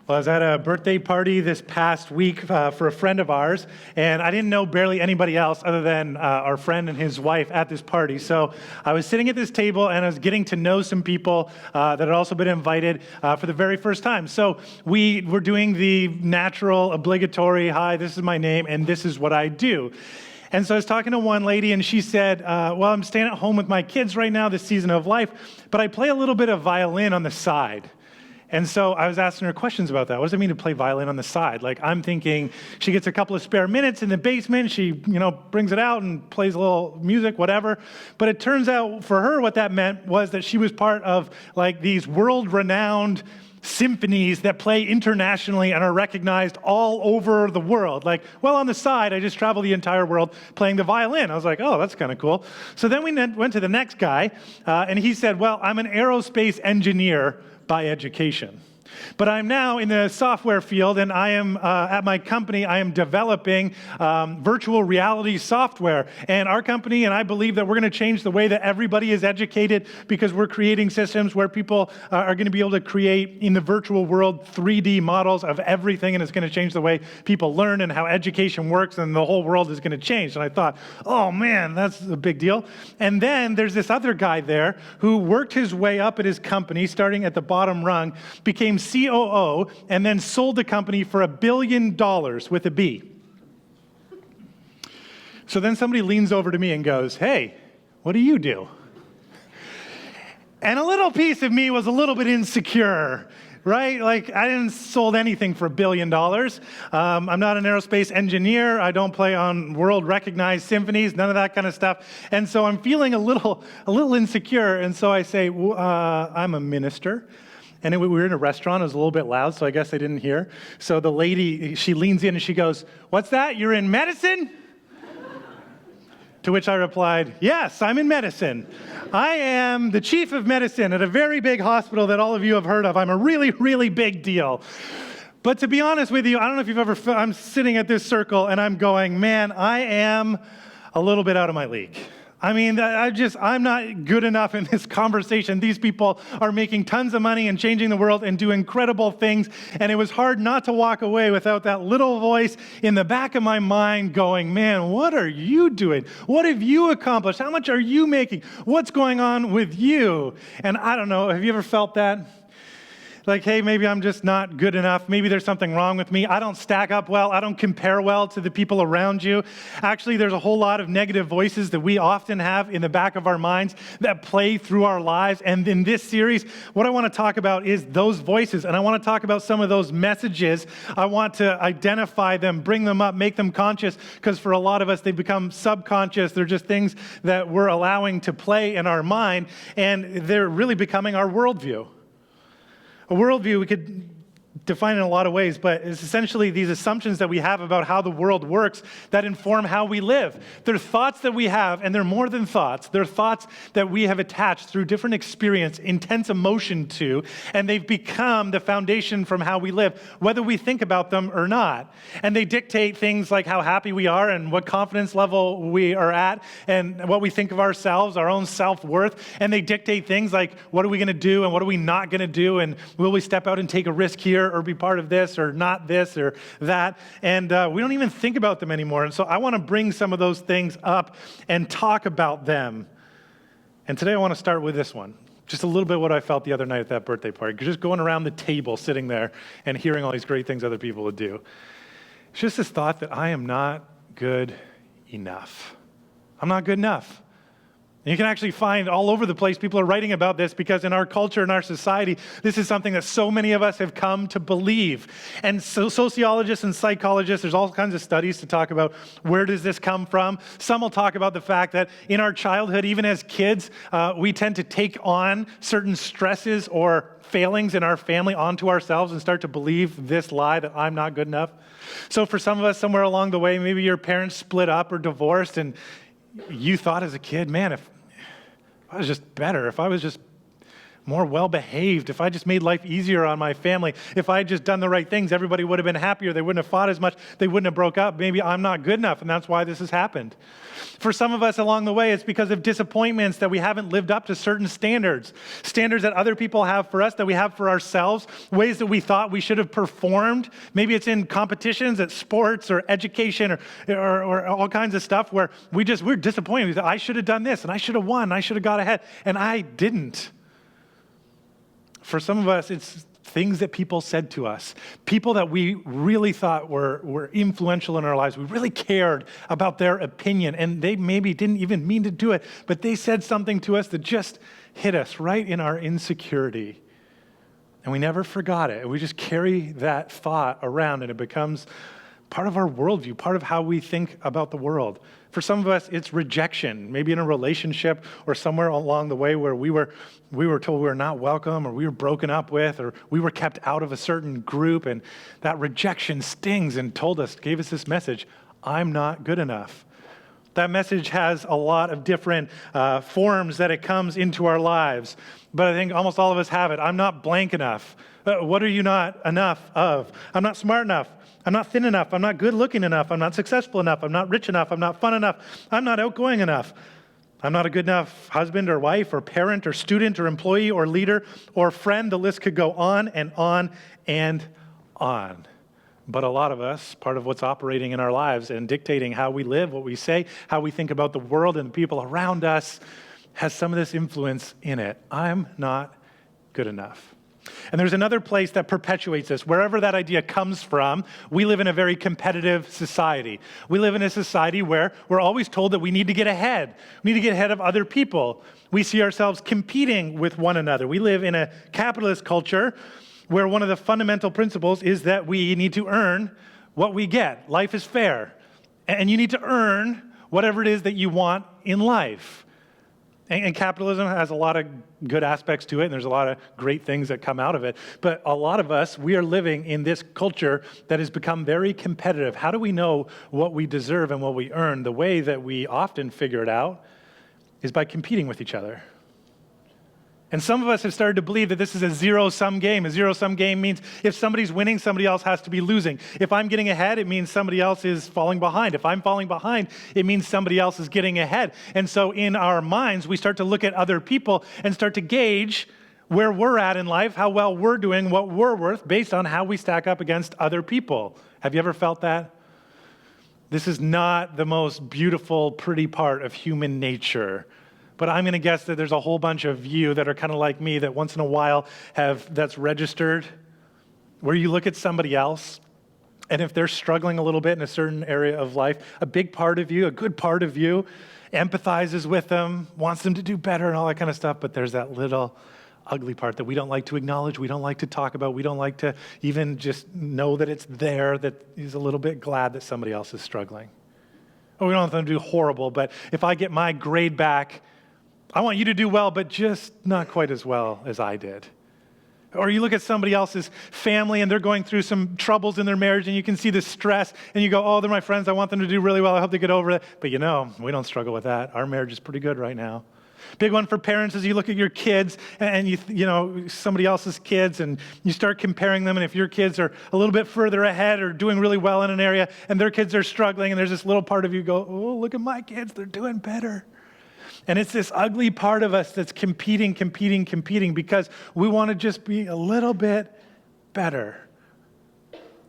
Well, I was at a birthday party this past week for a friend of ours, and I didn't know barely anybody else other than our friend and his wife at this party. So I was sitting at this table, and I was getting to know some people that had also been invited for the very first time. So we were doing the natural, obligatory, hi, this is my name, and this is what I do. And so I was talking to one lady, and she said, well, I'm staying at home with my kids right now, this season of life, but I play a little bit of violin on the side. And so I was asking her questions about that. What does it mean to play violin on the side? Like, I'm thinking she gets a couple of spare minutes in the basement, she, brings it out and plays a little music, whatever. But it turns out for her what that meant was that she was part of like these world-renowned symphonies that play internationally and are recognized all over the world. Like, well, on the side, I just travel the entire world playing the violin. I was like, oh, that's kind of cool. So then we went to the next guy, and he said, well, I'm an aerospace engineer by education. But I'm now in the software field, and I am, at my company, I am developing virtual reality software. And our company, and I believe that we're going to change the way that everybody is educated because we're creating systems where people are going to be able to create in the virtual world 3D models of everything, and it's going to change the way people learn and how education works, and the whole world is going to change. And I thought, oh man, that's a big deal. And then there's this other guy there who worked his way up at his company, starting at the bottom rung, became COO, and then sold the company for $1 billion with a B. So then somebody leans over to me and goes, hey, what do you do? And a little piece of me was a little bit insecure, right? Like, I didn't sold anything for $1 billion. I'm not an aerospace engineer. I don't play on world-recognized symphonies, none of that kind of stuff. And so I'm feeling a little insecure. And so I say, I'm a minister. And we were in a restaurant. It was a little bit loud, so I guess I didn't hear. So the lady, she leans in and she goes, what's that? You're in medicine? To which I replied, yes, I'm in medicine. I am the chief of medicine at a very big hospital that all of you have heard of. I'm a really, really big deal. But to be honest with you, I don't know if you've ever, I'm sitting at this circle and I'm going, man, I am a little bit out of my league. I mean, I'm not good enough in this conversation. These people are making tons of money and changing the world and do incredible things. And it was hard not to walk away without that little voice in the back of my mind going, man, what are you doing? What have you accomplished? How much are you making? What's going on with you? And I don't know, have you ever felt that? Like, hey, maybe I'm just not good enough. Maybe there's something wrong with me. I don't stack up well. I don't compare well to the people around you. Actually, there's a whole lot of negative voices that we often have in the back of our minds that play through our lives. And in this series, what I want to talk about is those voices. And I want to talk about some of those messages. I want to identify them, bring them up, make them conscious, because for a lot of us, they become subconscious. They're just things that we're allowing to play in our mind, and they're really becoming our worldview. A worldview we could define in a lot of ways, but it's essentially these assumptions that we have about how the world works that inform how we live. They're thoughts that we have, and they're more than thoughts. They're thoughts that we have attached through different experience, intense emotion to, and they've become the foundation from how we live, whether we think about them or not. And they dictate things like how happy we are and what confidence level we are at and what we think of ourselves, our own self-worth. And they dictate things like what are we going to do and what are we not going to do, and will we step out and take a risk here or be part of this or not this or that. And we don't even think about them anymore. And so I want to bring some of those things up and talk about them. And today I want to start with this one. Just a little bit what I felt the other night at that birthday party. Just going around the table, sitting there and hearing all these great things other people would do. It's just this thought that I am not good enough. I'm not good enough. And you can actually find all over the place people are writing about this because in our culture, in our society, this is something that so many of us have come to believe. And so sociologists and psychologists, there's all kinds of studies to talk about where does this come from. Some will talk about the fact that in our childhood, even as kids, we tend to take on certain stresses or failings in our family onto ourselves and start to believe this lie that I'm not good enough. So for some of us, somewhere along the way, maybe your parents split up or divorced and you thought as a kid, man, if I was just better, if I was just more well-behaved, if I just made life easier on my family, if I had just done the right things, everybody would have been happier. They wouldn't have fought as much. They wouldn't have broke up. Maybe I'm not good enough, and that's why this has happened. For some of us along the way, it's because of disappointments that we haven't lived up to certain standards that other people have for us, that we have for ourselves, ways that we thought we should have performed. Maybe it's in competitions at sports or education or all kinds of stuff where we're disappointed. We say, I should have done this, and I should have won, and I should have got ahead, and I didn't. For some of us, it's things that people said to us, people that we really thought were influential in our lives. We really cared about their opinion, and they maybe didn't even mean to do it, but they said something to us that just hit us right in our insecurity. And we never forgot it. We just carry that thought around, and it becomes part of our worldview, part of how we think about the world. For some of us, it's rejection, maybe in a relationship or somewhere along the way where we were told we were not welcome, or we were broken up with, or we were kept out of a certain group, and that rejection stings and gave us this message, I'm not good enough. That message has a lot of different forms that it comes into our lives, but I think almost all of us have it. I'm not blank enough. What are you not enough of? I'm not smart enough. I'm not thin enough. I'm not good looking enough. I'm not successful enough. I'm not rich enough. I'm not fun enough. I'm not outgoing enough. I'm not a good enough husband or wife or parent or student or employee or leader or friend. The list could go on and on and on. But a lot of us, part of what's operating in our lives and dictating how we live, what we say, how we think about the world and the people around us, has some of this influence in it. I'm not good enough. And there's another place that perpetuates this. Wherever that idea comes from, we live in a very competitive society. We live in a society where we're always told that we need to get ahead. We need to get ahead of other people. We see ourselves competing with one another. We live in a capitalist culture where one of the fundamental principles is that we need to earn what we get. Life is fair. And you need to earn whatever it is that you want in life. And capitalism has a lot of good aspects to it, and there's a lot of great things that come out of it. But a lot of us, we are living in this culture that has become very competitive. How do we know what we deserve and what we earn? The way that we often figure it out is by competing with each other. And some of us have started to believe that this is a zero-sum game. A zero-sum game means if somebody's winning, somebody else has to be losing. If I'm getting ahead, it means somebody else is falling behind. If I'm falling behind, it means somebody else is getting ahead. And so in our minds, we start to look at other people and start to gauge where we're at in life, how well we're doing, what we're worth, based on how we stack up against other people. Have you ever felt that? This is not the most beautiful, pretty part of human nature. But I'm going to guess that there's a whole bunch of you that are kind of like me that once in a while that's registered, where you look at somebody else, and if they're struggling a little bit in a certain area of life, a big part of you, a good part of you, empathizes with them, wants them to do better and all that kind of stuff, but there's that little ugly part that we don't like to acknowledge, we don't like to talk about, we don't like to even just know that it's there, that is a little bit glad that somebody else is struggling. Oh, we don't have them to do horrible, but if I get my grade back, I want you to do well, but just not quite as well as I did. Or you look at somebody else's family and they're going through some troubles in their marriage and you can see the stress and you go, oh, they're my friends. I want them to do really well. I hope they get over it. But we don't struggle with that. Our marriage is pretty good right now. Big one for parents is you look at your kids and you know, somebody else's kids and you start comparing them. And if your kids are a little bit further ahead or doing really well in an area and their kids are struggling and there's this little part of you go, oh, look at my kids. They're doing better. And it's this ugly part of us that's competing because we want to just be a little bit better.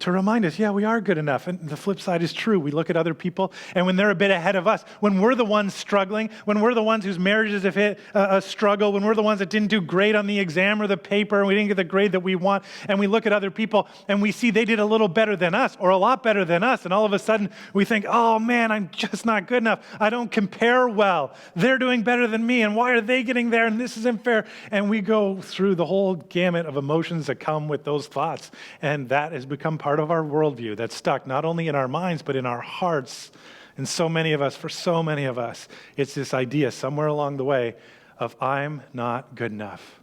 To remind us, yeah, we are good enough. And the flip side is true. We look at other people, and when they're a bit ahead of us, when we're the ones struggling, when we're the ones whose marriages have hit a struggle, when we're the ones that didn't do great on the exam or the paper, and we didn't get the grade that we want, and we look at other people, and we see they did a little better than us, or a lot better than us, and all of a sudden, we think, oh man, I'm just not good enough. I don't compare well. They're doing better than me, and why are they getting there, and this isn't fair. And we go through the whole gamut of emotions that come with those thoughts, and that has become part of our worldview that's stuck not only in our minds, but in our hearts. And for so many of us, it's this idea somewhere along the way of I'm not good enough.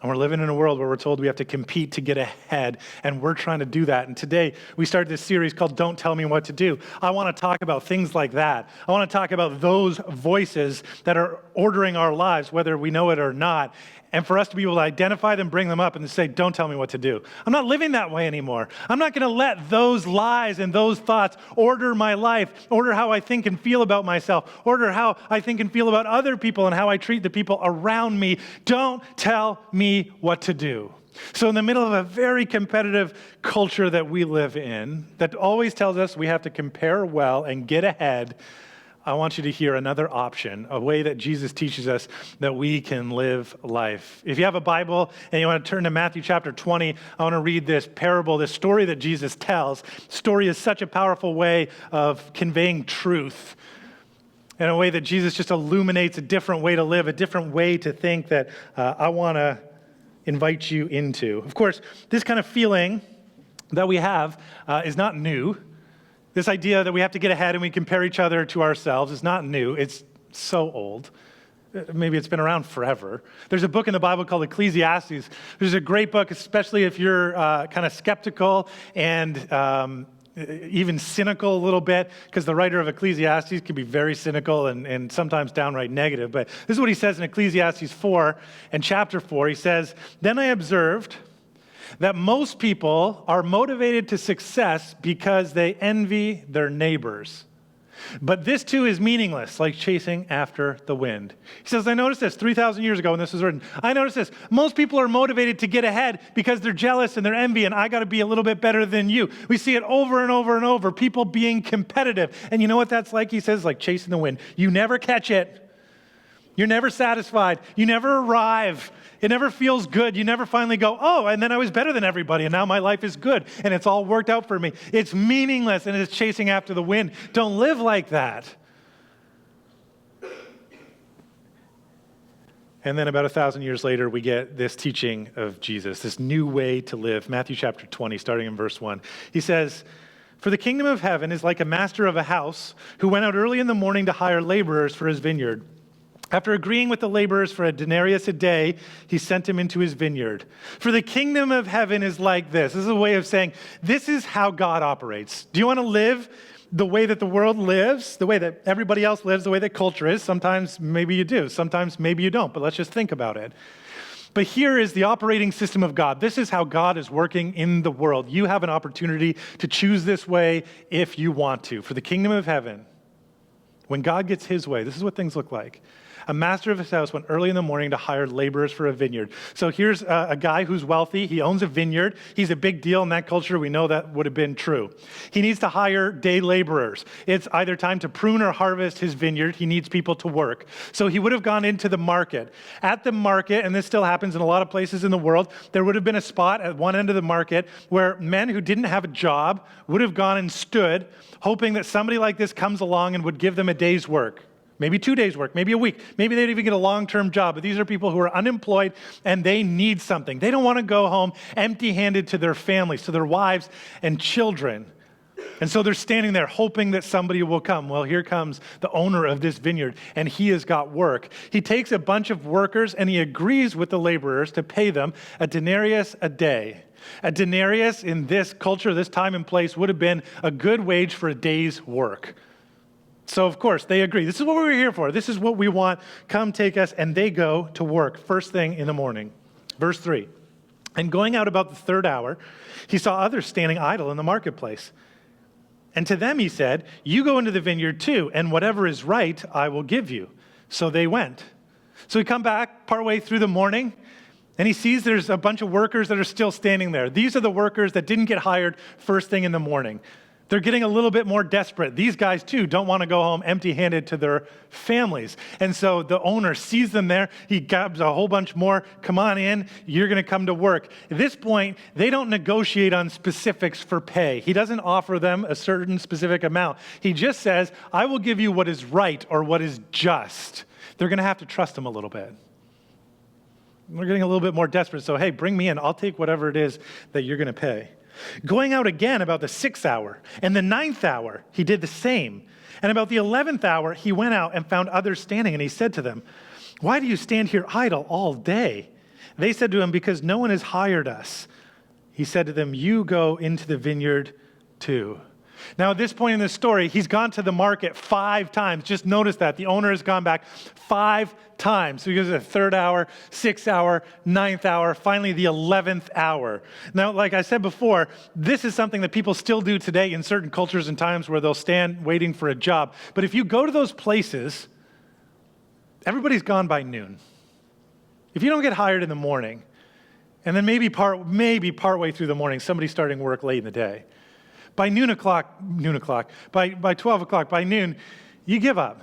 And we're living in a world where we're told we have to compete to get ahead, and we're trying to do that. And today, we started this series called Don't Tell Me What to Do. I want to talk about things like that. I want to talk about those voices that are ordering our lives, whether we know it or not. and for us to be able to identify them, bring them up, and to say, don't tell me what to do. I'm not living that way anymore. I'm not going to let those lies and those thoughts order my life, order how I think and feel about myself, order how I think and feel about other people and how I treat the people around me. Don't tell me what to do. So in the middle of a very competitive culture that we live in, that always tells us we have to compare well and get ahead, I want you to hear another option, a way that Jesus teaches us that we can live life. If you have a Bible and you want to turn to Matthew chapter 20, I want to read this parable, this story that Jesus tells. Story is such a powerful way of conveying truth, in a way that Jesus just illuminates a different way to live, a different way to think that I want to invite you into. Of course, this kind of feeling that we have is not new. This idea that we have to get ahead and we compare each other to ourselves is not new. It's so old. Maybe it's been around forever. There's a book in the Bible called Ecclesiastes. There's a great book, especially if you're kind of skeptical and even cynical a little bit, because the writer of Ecclesiastes can be very cynical and sometimes downright negative. But this is what he says in Ecclesiastes 4 and chapter 4. He says, "Then I observed that most people are motivated to success because they envy their neighbors. But this too is meaningless, like chasing after the wind." He says, I noticed this 3,000 years ago when this was written. I noticed this. Most people are motivated to get ahead because they're jealous and they're envy, and I got to be a little bit better than you. We see it over and over and over, people being competitive. And you know what that's like? He says, like chasing the wind. You never catch it. You're never satisfied. You never arrive. It never feels good. You never finally go, oh, and then I was better than everybody, and now my life is good, and it's all worked out for me. It's meaningless, and it's chasing after the wind. Don't live like that. And then about 1,000 years later, we get this teaching of Jesus, this new way to live. Matthew chapter 20, starting in verse 1. He says, "For the kingdom of heaven is like a master of a house who went out early in the morning to hire laborers for his vineyard. After agreeing with the laborers for a denarius a day, he sent him into his vineyard. For the kingdom of heaven is like this." This is a way of saying, this is how God operates. Do you want to live the way that the world lives, the way that everybody else lives, the way that culture is? Sometimes maybe you do. Sometimes maybe you don't, but let's just think about it. But here is the operating system of God. This is how God is working in the world. You have an opportunity to choose this way if you want to. For the kingdom of heaven, when God gets his way, this is what things look like. A master of his house went early in the morning to hire laborers for a vineyard. So here's a guy who's wealthy. He owns a vineyard. He's a big deal in that culture. We know that would have been true. He needs to hire day laborers. It's either time to prune or harvest his vineyard. He needs people to work. So he would have gone into the market. At the market, and this still happens in a lot of places in the world, there would have been a spot at one end of the market where men who didn't have a job would have gone and stood, hoping that somebody like this comes along and would give them a day's work. Maybe 2 days' work, maybe a week. Maybe they'd even get a long-term job. But these are people who are unemployed and they need something. They don't want to go home empty-handed to their families, to their wives and children. And so they're standing there hoping that somebody will come. Well, here comes the owner of this vineyard, and he has got work. He takes a bunch of workers and he agrees with the laborers to pay them a denarius a day. A denarius in this culture, this time and place, would have been a good wage for a day's work. So, of course, they agree. This is what we're here for. This is what we want. Come take us. And they go to work first thing in the morning. Verse 3. "And going out about the third hour, he saw others standing idle in the marketplace. And to them he said, 'You go into the vineyard too, and whatever is right I will give you.' So they went." So we come back partway through the morning, and he sees there's a bunch of workers that are still standing there. These are the workers that didn't get hired first thing in the morning. They're getting a little bit more desperate. These guys, too, don't want to go home empty-handed to their families. And so the owner sees them there. He grabs a whole bunch more. "Come on in. You're going to come to work." At this point, they don't negotiate on specifics for pay. He doesn't offer them a certain specific amount. He just says, "I will give you what is right or what is just." They're going to have to trust him a little bit. We're getting a little bit more desperate. So, hey, bring me in. I'll take whatever it is that you're going to pay. Going out again about the 6th hour and the 9th hour, he did the same. And about the 11th hour, he went out and found others standing, and he said to them, "Why do you stand here idle all day?" They said to him, "Because no one has hired us." He said to them, "You go into the vineyard too." Now, at this point in the story, he's gone to the market 5 times. Just notice that. The owner has gone back 5 times. So he goes to the 3rd hour, 6th hour, 9th hour, finally the 11th hour. Now, like I said before, this is something that people still do today in certain cultures and times where they'll stand waiting for a job. But if you go to those places, everybody's gone by noon. If you don't get hired in the morning, and then maybe partway through the morning, somebody's starting work late in the day. By by 12 o'clock, by noon, you give up.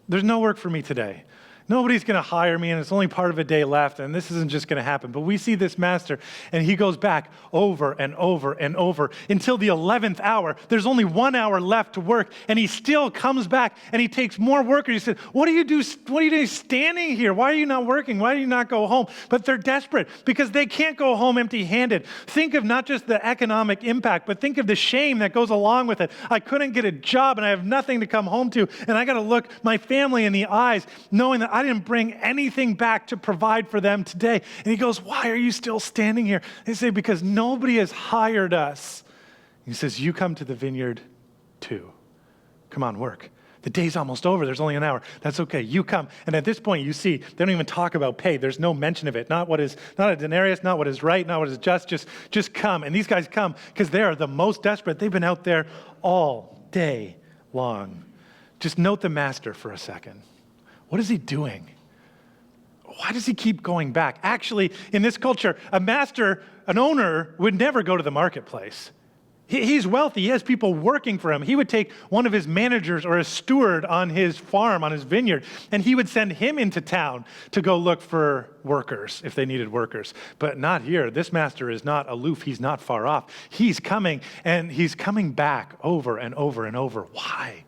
There's no work for me today. Nobody's going to hire me, and it's only part of a day left, and this isn't just going to happen. But we see this master, and he goes back over and over and over until the 11th hour. There's only 1 hour left to work, and he still comes back, and he takes more workers. He said, what are you doing standing here? Why are you not working? Why do you not go home? But they're desperate because they can't go home empty-handed. Think of not just the economic impact, but think of the shame that goes along with it. I couldn't get a job, and I have nothing to come home to, and I got to look my family in the eyes knowing that I didn't bring anything back to provide for them today. And he goes, why are you still standing here? They say, because nobody has hired us. He says, you come to the vineyard too. Come on, work. The day's almost over. There's only an hour. That's okay. You come. And at this point, you see, they don't even talk about pay. There's no mention of it. Not a denarius, not what is right, not what is just come. And these guys come because they are the most desperate. They've been out there all day long. Just note the master for a second. What is he doing? Why does he keep going back? Actually, in this culture, an owner would never go to the marketplace. He's wealthy. He has people working for him. He would take one of his managers or a steward on his farm, on his vineyard, and he would send him into town to go look for workers if they needed workers. But not here. This master is not aloof. He's not far off. He's coming, and he's coming back over and over and over. Why?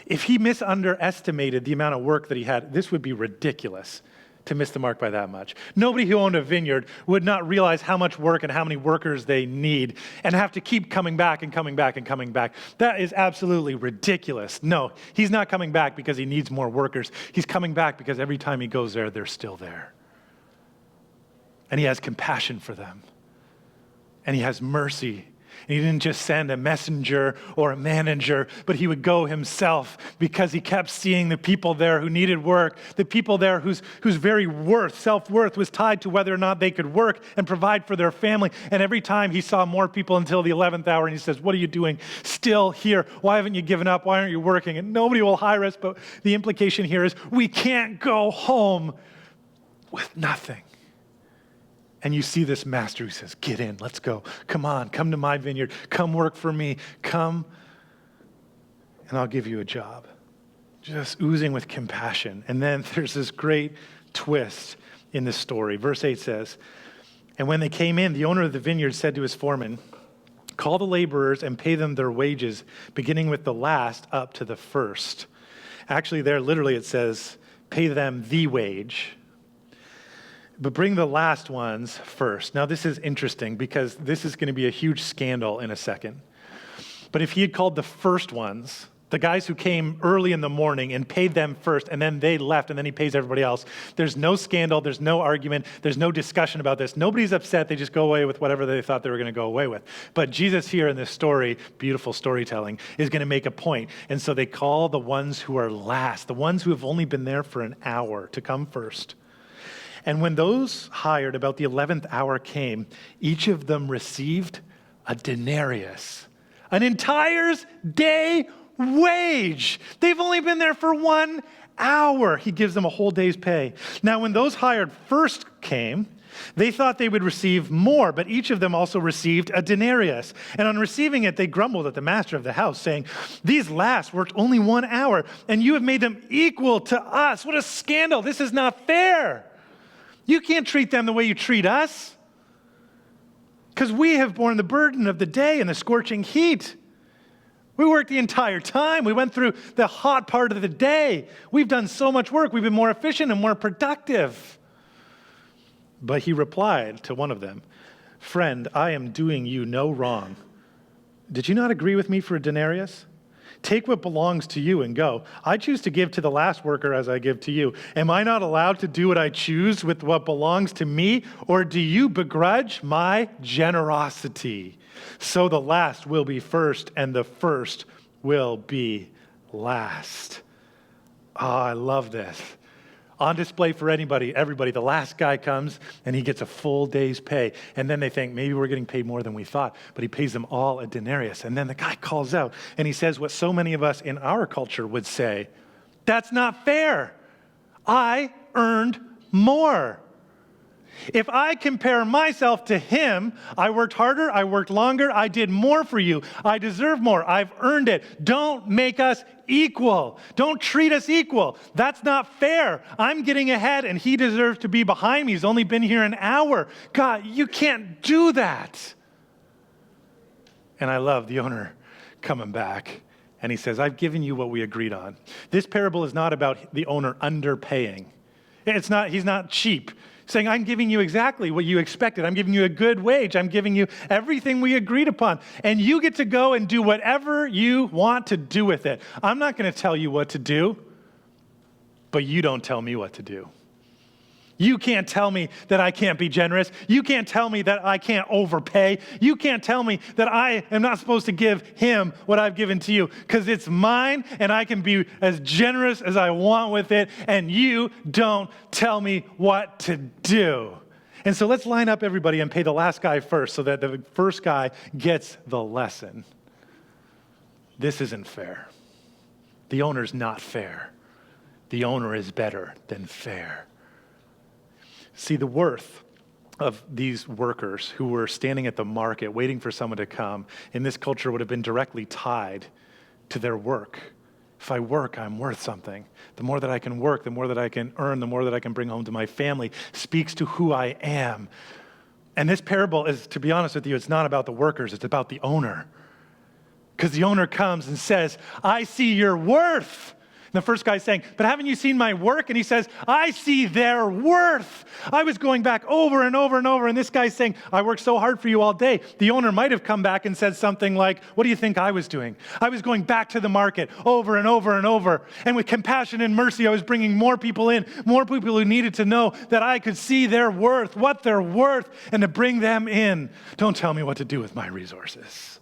If he underestimated the amount of work that he had, this would be ridiculous to miss the mark by that much. Nobody who owned a vineyard would not realize how much work and how many workers they need and have to keep coming back and coming back and coming back. That is absolutely ridiculous. No, he's not coming back because he needs more workers. He's coming back because every time he goes there, they're still there. And he has compassion for them. And he has mercy. And he didn't just send a messenger or a manager, but he would go himself because he kept seeing the people there who needed work, the people there whose very self-worth was tied to whether or not they could work and provide for their family. And every time he saw more people until the 11th hour, and he says, what are you doing still here? Why haven't you given up? Why aren't you working? And nobody will hire us, but the implication here is we can't go home with nothing. And you see this master who says, get in, let's go. Come on, come to my vineyard. Come work for me. Come, and I'll give you a job. Just oozing with compassion. And then there's this great twist in this story. Verse 8 says, and when they came in, the owner of the vineyard said to his foreman, call the laborers and pay them their wages, beginning with the last up to the first. Actually, there literally it says, pay them the wage, but bring the last ones first. Now, this is interesting because this is going to be a huge scandal in a second. But if he had called the first ones, the guys who came early in the morning and paid them first, and then they left, and then he pays everybody else, there's no scandal, there's no argument, there's no discussion about this. Nobody's upset. They just go away with whatever they thought they were going to go away with. But Jesus here in this story, beautiful storytelling, is going to make a point. And so they call the ones who are last, the ones who have only been there for an hour, to come first. And when those hired about the 11th hour came, each of them received a denarius, an entire day wage. They've only been there for 1 hour. He gives them a whole day's pay. Now, when those hired first came, they thought they would receive more, but each of them also received a denarius. And on receiving it, they grumbled at the master of the house, saying, these last worked only 1 hour, and you have made them equal to us. What a scandal. This is not fair. You can't treat them the way you treat us, because we have borne the burden of the day and the scorching heat. We worked the entire time. We went through the hot part of the day. We've done so much work. We've been more efficient and more productive. But he replied to one of them, friend, I am doing you no wrong. Did you not agree with me for a denarius? Take what belongs to you and go. I choose to give to the last worker as I give to you. Am I not allowed to do what I choose with what belongs to me? Or do you begrudge my generosity? So the last will be first, and the first will be last. Oh, I love this. On display for everybody. The last guy comes and he gets a full day's pay. And then they think, maybe we're getting paid more than we thought. But he pays them all a denarius. And then the guy calls out and he says what so many of us in our culture would say, that's not fair. I earned more. If I compare myself to him, I worked harder, I worked longer, I did more for you. I deserve more. I've earned it. Don't make us equal. Don't treat us equal. That's not fair. I'm getting ahead and he deserves to be behind me. He's only been here an hour. God, you can't do that. And I love the owner coming back. And he says, I've given you what we agreed on. This parable is not about the owner underpaying. He's not cheap. Saying, I'm giving you exactly what you expected. I'm giving you a good wage. I'm giving you everything we agreed upon. And you get to go and do whatever you want to do with it. I'm not going to tell you what to do, but you don't tell me what to do. You can't tell me that I can't be generous. You can't tell me that I can't overpay. You can't tell me that I am not supposed to give him what I've given to you, because it's mine and I can be as generous as I want with it, and you don't tell me what to do. And so let's line up everybody and pay the last guy first so that the first guy gets the lesson. This isn't fair. The owner's not fair. The owner is better than fair. See, the worth of these workers who were standing at the market waiting for someone to come in this culture would have been directly tied to their work. If I work, I'm worth something. The more that I can work, the more that I can earn, the more that I can bring home to my family speaks to who I am. And this parable is, to be honest with you, it's not about the workers, it's about the owner. Because the owner comes and says, I see your worth. And the first guy's saying, but haven't you seen my work? And he says, I see their worth. I was going back over and over and over. And this guy's saying, I worked so hard for you all day. The owner might have come back and said something like, what do you think I was doing? I was going back to the market over and over and over. And with compassion and mercy, I was bringing more people in, more people who needed to know that I could see their worth, what they're worth, and to bring them in. Don't tell me what to do with my resources.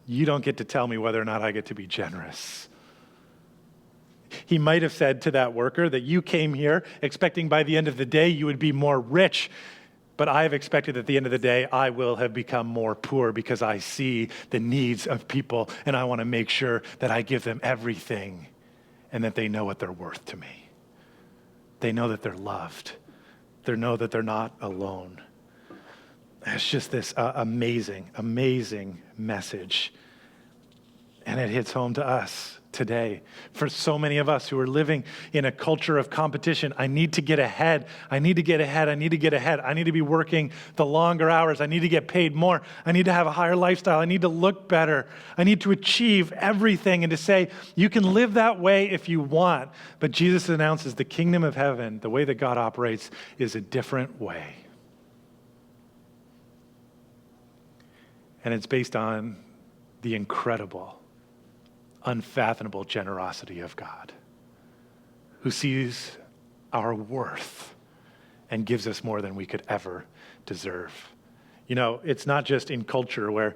You don't get to tell me whether or not I get to be generous. He might have said to that worker that you came here expecting by the end of the day you would be more rich, but I have expected at the end of the day I will have become more poor because I see the needs of people and I want to make sure that I give them everything and that they know what they're worth to me. They know that they're loved. They know that they're not alone. It's just this amazing, amazing message. And it hits home to us today. For so many of us who are living in a culture of competition, I need to get ahead. I need to get ahead. I need to get ahead. I need to be working the longer hours. I need to get paid more. I need to have a higher lifestyle. I need to look better. I need to achieve everything and to say, you can live that way if you want. But Jesus announces the kingdom of heaven, the way that God operates, is a different way. And it's based on the incredible, unfathomable generosity of God, who sees our worth and gives us more than we could ever deserve. You know, it's not just in culture where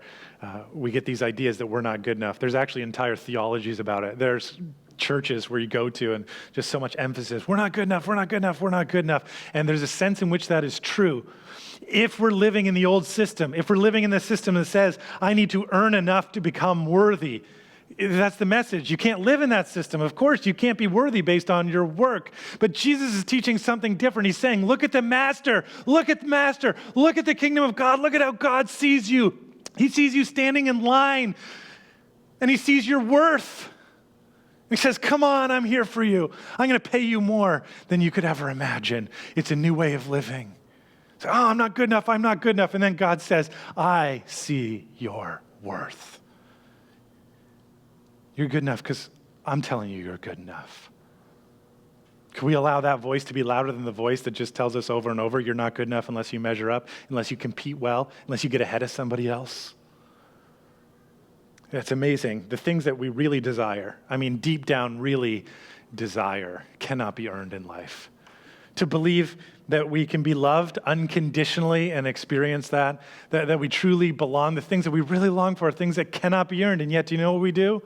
we get these ideas that we're not good enough. There's actually entire theologies about it. There's churches where you go to and just so much emphasis, we're not good enough, we're not good enough, we're not good enough. And there's a sense in which that is true. If we're living in the old system, if we're living in the system that says, I need to earn enough to become worthy, that's the message. You can't live in that system. Of course, you can't be worthy based on your work. But Jesus is teaching something different. He's saying, look at the master. Look at the master. Look at the kingdom of God. Look at how God sees you. He sees you standing in line, and he sees your worth. He says, come on, I'm here for you. I'm going to pay you more than you could ever imagine. It's a new way of living. So, oh, I'm not good enough. I'm not good enough. And then God says, I see your worth. You're good enough because I'm telling you you're good enough. Can we allow that voice to be louder than the voice that just tells us over and over, you're not good enough unless you measure up, unless you compete well, unless you get ahead of somebody else? It's amazing. The things that we really desire, I mean, deep down, really desire, cannot be earned in life. To believe that we can be loved unconditionally and experience that we truly belong, the things that we really long for, are things that cannot be earned. And yet, do you know what we do?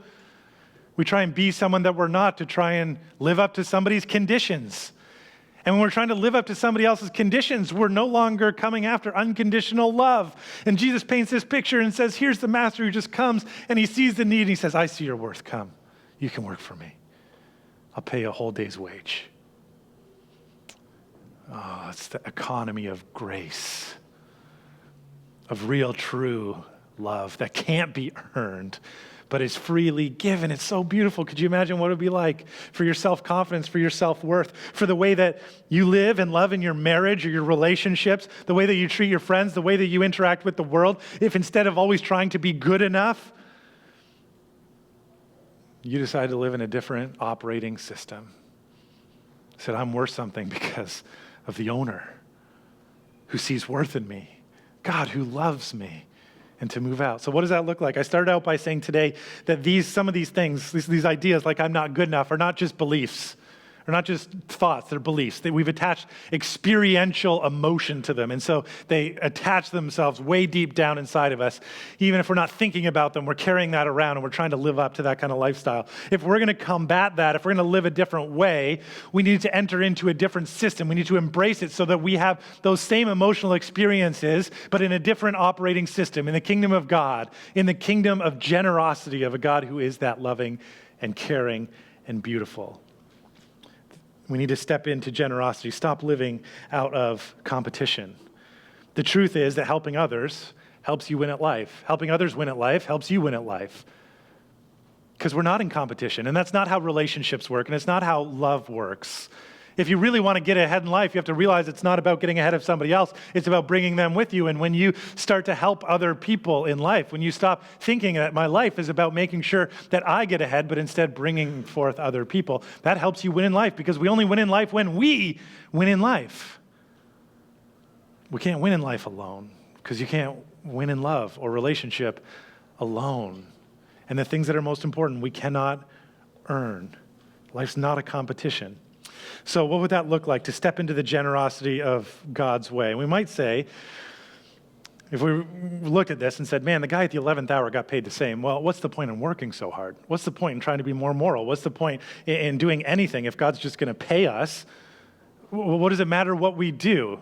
We try and be someone that we're not to try and live up to somebody's conditions. And when we're trying to live up to somebody else's conditions, we're no longer coming after unconditional love. And Jesus paints this picture and says, here's the master who just comes and he sees the need and he says, I see your worth, come. You can work for me. I'll pay you a whole day's wage. Oh, it's the economy of grace, of real, true love that can't be earned, but is freely given. It's so beautiful. Could you imagine what it would be like for your self-confidence, for your self-worth, for the way that you live and love in your marriage or your relationships, the way that you treat your friends, the way that you interact with the world, if instead of always trying to be good enough, you decide to live in a different operating system? Said, I'm worth something because of the owner who sees worth in me, God who loves me, and to move out. So what does that look like? I started out by saying today that some of these things, these ideas like I'm not good enough, are not just beliefs. They're not just thoughts, they're beliefs. That we've attached experiential emotion to them. And so they attach themselves way deep down inside of us. Even if we're not thinking about them, we're carrying that around and we're trying to live up to that kind of lifestyle. If we're going to combat that, if we're going to live a different way, we need to enter into a different system. We need to embrace it so that we have those same emotional experiences, but in a different operating system, in the kingdom of God, in the kingdom of generosity of a God who is that loving and caring and beautiful. We need to step into generosity, stop living out of competition. The truth is that helping others helps you win at life. Helping others win at life helps you win at life. Because we're not in competition, and that's not how relationships work, and it's not how love works. If you really want to get ahead in life, you have to realize it's not about getting ahead of somebody else. It's about bringing them with you. And when you start to help other people in life, when you stop thinking that my life is about making sure that I get ahead, but instead bringing forth other people, that helps you win in life, because we only win in life when we win in life. We can't win in life alone, because you can't win in love or relationship alone. And the things that are most important, we cannot earn. Life's not a competition. So what would that look like, to step into the generosity of God's way? And we might say, if we looked at this and said, man, the guy at the 11th hour got paid the same, well, what's the point in working so hard? What's the point in trying to be more moral? What's the point in doing anything if God's just going to pay us? What does it matter what we do?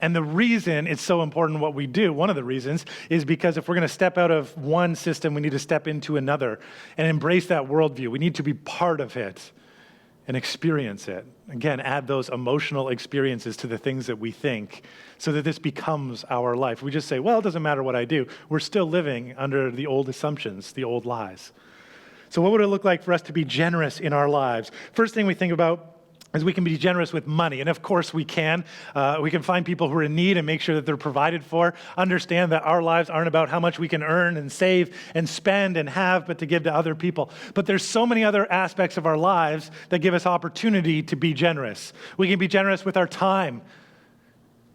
And the reason it's so important what we do, one of the reasons, is because if we're going to step out of one system, we need to step into another and embrace that worldview. We need to be part of it and experience it. Again, add those emotional experiences to the things that we think so that this becomes our life. We just say, well, it doesn't matter what I do. We're still living under the old assumptions, the old lies. So what would it look like for us to be generous in our lives? First thing we think about is we can be generous with money. And of course we can. We can find people who are in need and make sure that they're provided for. Understand that our lives aren't about how much we can earn and save and spend and have, but to give to other people. But there's so many other aspects of our lives that give us opportunity to be generous. We can be generous with our time.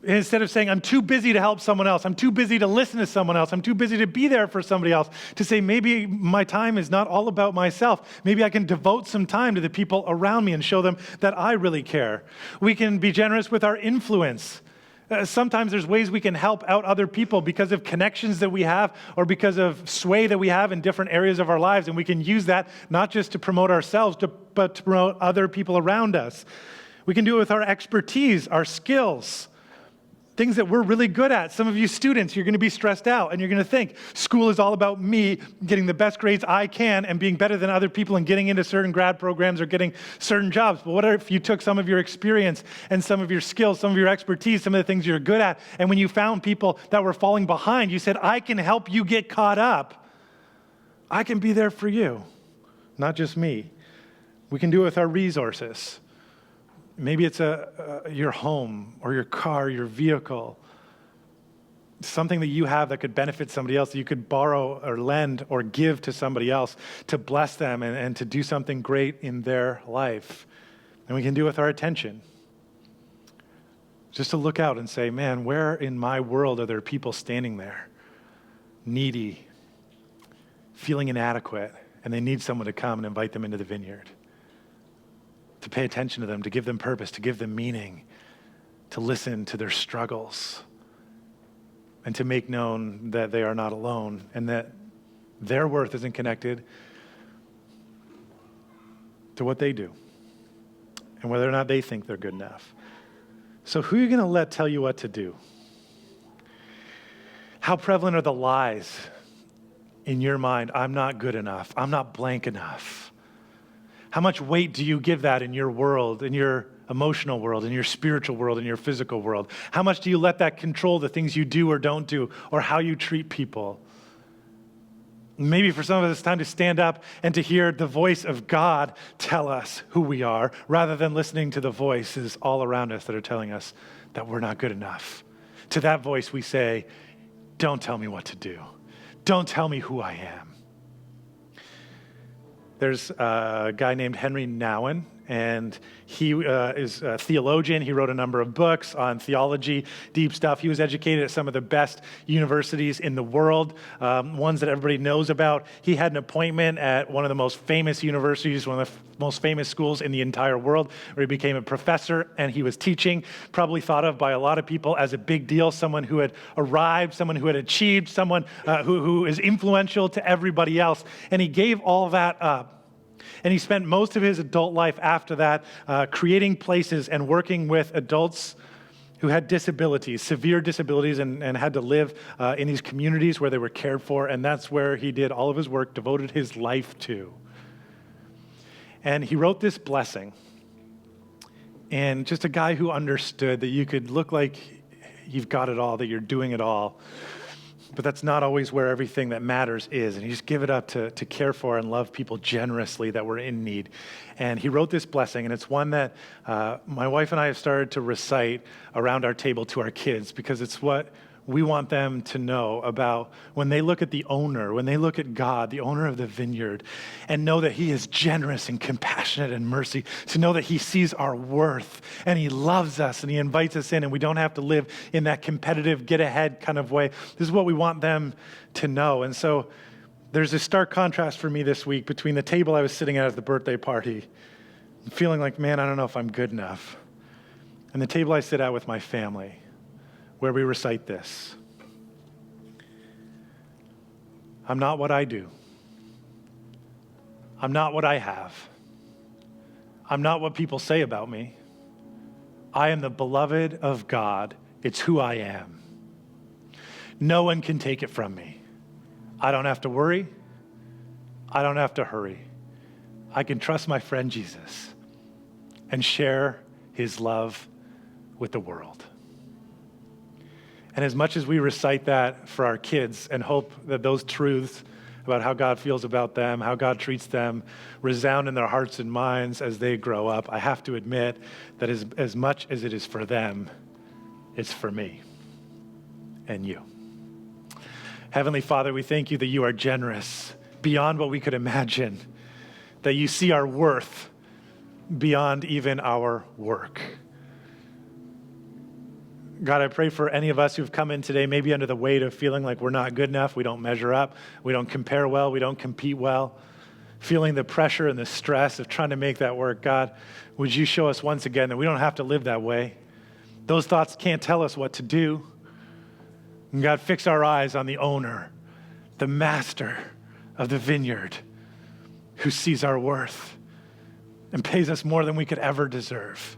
Instead of saying, I'm too busy to help someone else, I'm too busy to listen to someone else, I'm too busy to be there for somebody else, to say maybe my time is not all about myself. Maybe I can devote some time to the people around me and show them that I really care. We can be generous with our influence. Sometimes there's ways we can help out other people because of connections that we have or because of sway that we have in different areas of our lives, and we can use that not just to promote ourselves, but to promote other people around us. We can do it with our expertise, our skills, things that we're really good at. Some of you students, you're going to be stressed out and you're going to think, school is all about me getting the best grades I can and being better than other people and getting into certain grad programs or getting certain jobs. But what if you took some of your experience and some of your skills, some of your expertise, some of the things you're good at, and when you found people that were falling behind, you said, I can help you get caught up. I can be there for you, not just me. We can do it with our resources. Maybe it's your home or your car, your vehicle, something that you have that could benefit somebody else that you could borrow or lend or give to somebody else to bless them and to do something great in their life. And we can do it with our attention. Just to look out and say, man, where in my world are there people standing there, needy, feeling inadequate, and they need someone to come and invite them into the vineyard, to pay attention to them, to give them purpose, to give them meaning, to listen to their struggles, and to make known that they are not alone and that their worth isn't connected to what they do and whether or not they think they're good enough. So who are you going to let tell you what to do? How prevalent are the lies in your mind? I'm not good enough. I'm not blank enough. How much weight do you give that in your world, in your emotional world, in your spiritual world, in your physical world? How much do you let that control the things you do or don't do, or how you treat people? Maybe for some of us, it's time to stand up and to hear the voice of God tell us who we are, rather than listening to the voices all around us that are telling us that we're not good enough. To that voice, we say, don't tell me what to do. Don't tell me who I am. There's a guy named Henry Nouwen, and he is a theologian. He wrote a number of books on theology, deep stuff. He was educated at some of the best universities in the world, ones that everybody knows about. He had an appointment at one of the most famous universities, one of the most famous schools in the entire world, where he became a professor, and he was teaching, probably thought of by a lot of people as a big deal, someone who had arrived, someone who had achieved, someone who is influential to everybody else. And he gave all that up. And he spent most of his adult life after that creating places and working with adults who had disabilities, severe disabilities, and had to live in these communities where they were cared for. And that's where he did all of his work, devoted his life to. And he wrote this blessing. And just a guy who understood that you could look like you've got it all, that you're doing it all. But that's not always where everything that matters is. And you just give it up to care for and love people generously that were in need. And he wrote this blessing, and it's one that my wife and I have started to recite around our table to our kids, because it's what we want them to know about when they look at the owner, when they look at God, the owner of the vineyard, and know that he is generous and compassionate and mercy, to know that he sees our worth and he loves us and he invites us in, and we don't have to live in that competitive get ahead kind of way. This is what we want them to know. And so there's a stark contrast for me this week between the table I was sitting at the birthday party, feeling like, man, I don't know if I'm good enough, and the table I sit at with my family, where we recite this. I'm not what I do. I'm not what I have. I'm not what people say about me. I am the beloved of God. It's who I am. No one can take it from me. I don't have to worry. I don't have to hurry. I can trust my friend Jesus and share his love with the world. And as much as we recite that for our kids and hope that those truths about how God feels about them, how God treats them, resound in their hearts and minds as they grow up, I have to admit that as much as it is for them, it's for me and you. Heavenly Father, we thank you that you are generous beyond what we could imagine, that you see our worth beyond even our work. God, I pray for any of us who've come in today, maybe under the weight of feeling like we're not good enough, we don't measure up, we don't compare well, we don't compete well, feeling the pressure and the stress of trying to make that work. God, would you show us once again that we don't have to live that way? Those thoughts can't tell us what to do. And God, fix our eyes on the owner, the master of the vineyard, who sees our worth and pays us more than we could ever deserve.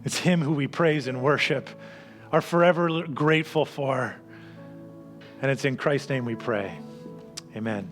It's him who we praise and worship, are forever grateful for. And it's in Christ's name we pray. Amen.